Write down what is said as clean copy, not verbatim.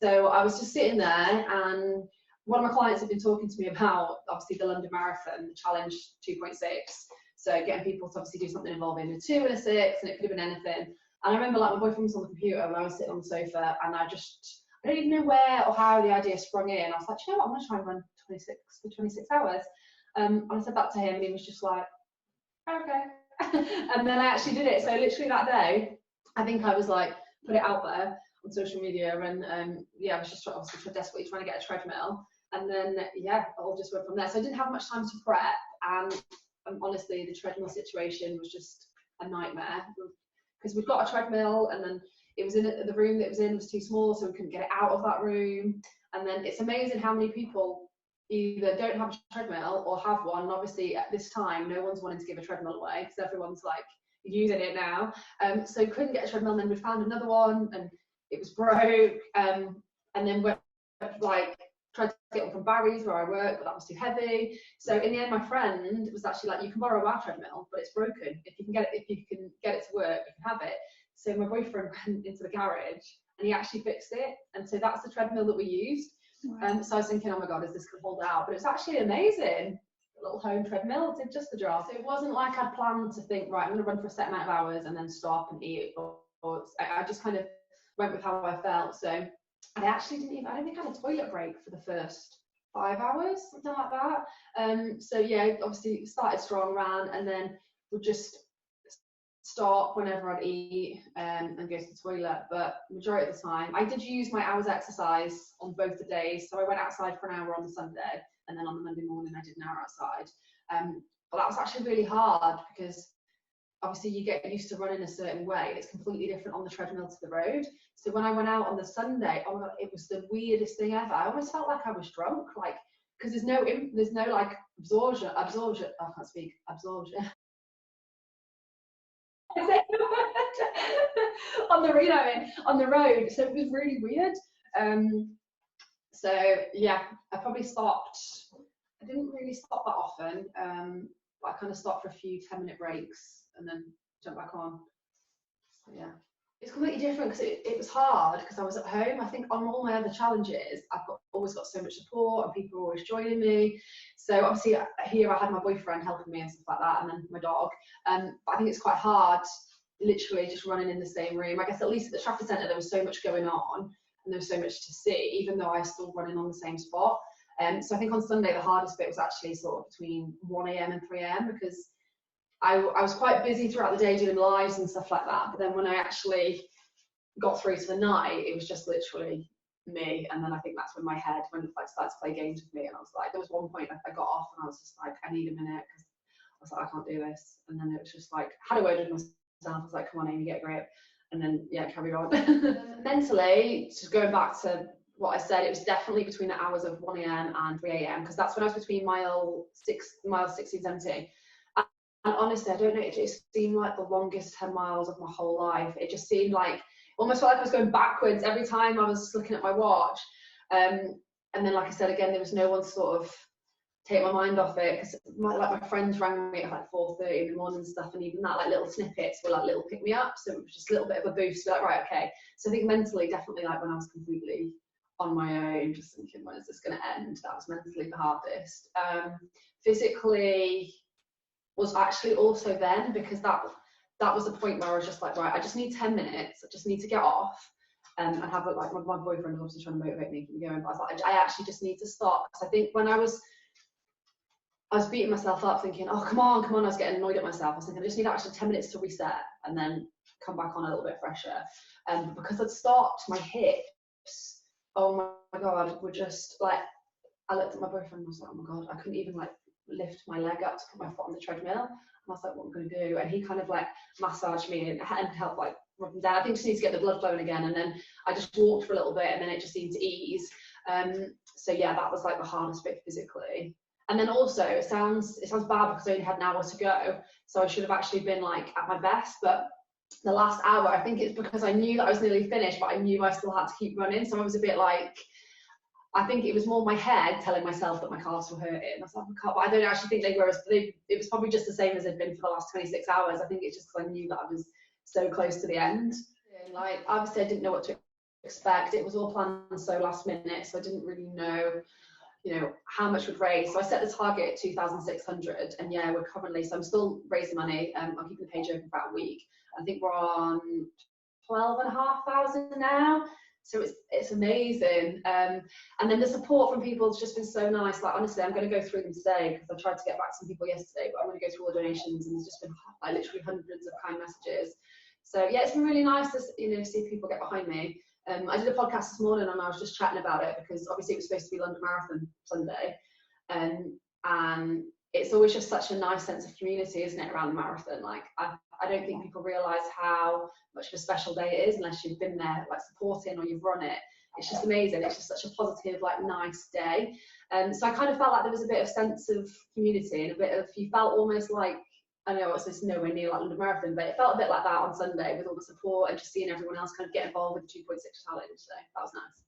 So I was just sitting there, and one of my clients had been talking to me about obviously the London Marathon, the Challenge 2.6. So getting people to obviously do something involving a 2 and a 6, and it could have been anything. And I remember like my boyfriend was on the computer and I was sitting on the sofa, and I don't even know where or how the idea sprung in. I was like, you know what, I'm going to try and run 26 for 26 hours. And I said that to him, and he was just like, okay. And then I actually did it. So literally that day, I think I was like, put it out there on social media, and yeah, I was just obviously desperately trying to get a treadmill. And then yeah, it all just went from there. So I didn't have much time to prep, and honestly, the treadmill situation was just a nightmare, because we've got a treadmill, and then it was in the room that it was in was too small, so we couldn't get it out of that room. And then it's amazing how many people either don't have a treadmill or have one. And obviously at this time, no one's wanting to give a treadmill away because everyone's like using it now. So couldn't get a treadmill, and then we found another one, and it was broke. And then we like tried to get one from Barry's where I work, but that was too heavy. So in the end, my friend was actually like, you can borrow our treadmill, but it's broken. If you can get it to work, you can have it. So my boyfriend went into the garage and he actually fixed it. And so that's the treadmill that we used. Wow. So I was thinking, oh my God, is this going to hold out? But it's actually amazing. A little home treadmill, it did just the job. So it wasn't like I'd planned to think, right, I'm going to run for a set amount of hours and then stop and eat. I just kind of went with how I felt. So I actually I don't think I had a toilet break for the first 5 hours, something like that. So yeah, obviously started strong, ran, and then would just stop whenever I'd eat and go to the toilet. But majority of the time, I did use my hours exercise on both the days. So I went outside for an hour on the Sunday, and then on the Monday morning I did an hour outside. But that was actually really hard, because obviously you get used to running a certain way, and it's completely different on the treadmill to the road. So when I went out on the Sunday, oh my God, it was the weirdest thing ever. I almost felt like I was drunk, like, because there's no like absorption. I can't speak. Absorption. on the road. So it was really weird. So yeah, I probably stopped. I didn't really stop that often. But I kind of stopped for a few 10-minute breaks and then jump back on. So yeah, it's completely different, because it was hard because I was at home. I think on all my other challenges, always got so much support, and people were always joining me. So obviously here I had my boyfriend helping me and stuff like that, and then my dog. But I think it's quite hard, literally just running in the same room. I guess at least at the Trafford Centre there was so much going on, and there was so much to see, even though I was still running on the same spot. So I think on Sunday the hardest bit was actually sort of between 1 AM and 3 AM, because I was quite busy throughout the day doing lives and stuff like that. But then when I actually got through to the night, it was just literally me. And then I think that's when my head started to play games with me. And I was like, there was one point I got off and I was just like, I need a minute, because I was like, I can't do this. And then it was just like, I had a word with myself. I was like, come on, Amy, get a grip. And then yeah, carry on. Mentally, just going back to what I said, it was definitely between the hours of 1 AM and 3 AM, because that's when I was between mile 16, 17. And honestly, I don't know, it just seemed like the longest 10 miles of my whole life. It just seemed like, almost felt like I was going backwards every time I was looking at my watch. And then, like I said, again, there was no one to sort of take my mind off it, because my friends rang me at like 4:30 in the morning and stuff, and even that, like little snippets were like little pick me up. So it was just a little bit of a boost, be like, right, okay. So I think mentally, definitely, like when I was completely on my own, just thinking, when is this going to end? That was mentally the hardest. Physically was actually also then, because that was the point where I was just like, right, I just need 10 minutes. I just need to get off. And have it, like my boyfriend was obviously trying to motivate me to keep going, but I was like, I actually just need to stop. Because I think when I was beating myself up thinking, oh, come on. I was getting annoyed at myself. I was thinking, I just need actually 10 minutes to reset and then come back on a little bit fresher. Because I'd stopped, my hips, oh my God, were just like, I looked at my boyfriend and I was like, oh my God, I couldn't even like lift my leg up to put my foot on the treadmill. And I was like, what am I going to do? And he kind of like massaged me and helped like rub them down. I think just need to get the blood flowing again. And then I just walked for a little bit and then it just seemed to ease. So yeah, that was like the hardest bit physically. And then also it sounds bad because I only had an hour to go. So I should have actually been like at my best. But the last hour, I think it's because I knew that I was nearly finished, but I knew I still had to keep running. So I was a bit like, I think it was more my head telling myself that my calves were hurting. I was like, but I don't actually think they were. It was probably just the same as it'd been for the last 26 hours. I think it's just because I knew that I was so close to the end. Like, obviously I didn't know what to expect. It was all planned so last minute, so I didn't really know, you know, how much we'd raise. So I set the target at 2,600, and yeah, we're currently, so I'm still raising money. I'm keeping the page open for about a week. I think we're on 12,500 now. So it's amazing. And then the support from people has just been so nice. Like, honestly, I'm going to go through them today because I tried to get back to some people yesterday, but I'm going to go through all the donations, and there's just been like literally hundreds of kind messages. So yeah, it's been really nice to, you know, see people get behind me. I did a podcast this morning and I was just chatting about it because obviously it was supposed to be London Marathon Sunday, and it's always just such a nice sense of community, isn't it, around the marathon? Like, I don't think people realise how much of a special day it is unless you've been there, like, supporting, or you've run it. It's just amazing. It's just such a positive, like, nice day. So I kind of felt like there was a bit of sense of community and a bit of, you felt almost like, I know it's nowhere near like London Marathon, but it felt a bit like that on Sunday with all the support and just seeing everyone else kind of get involved with the 2.6 challenge. So that was nice.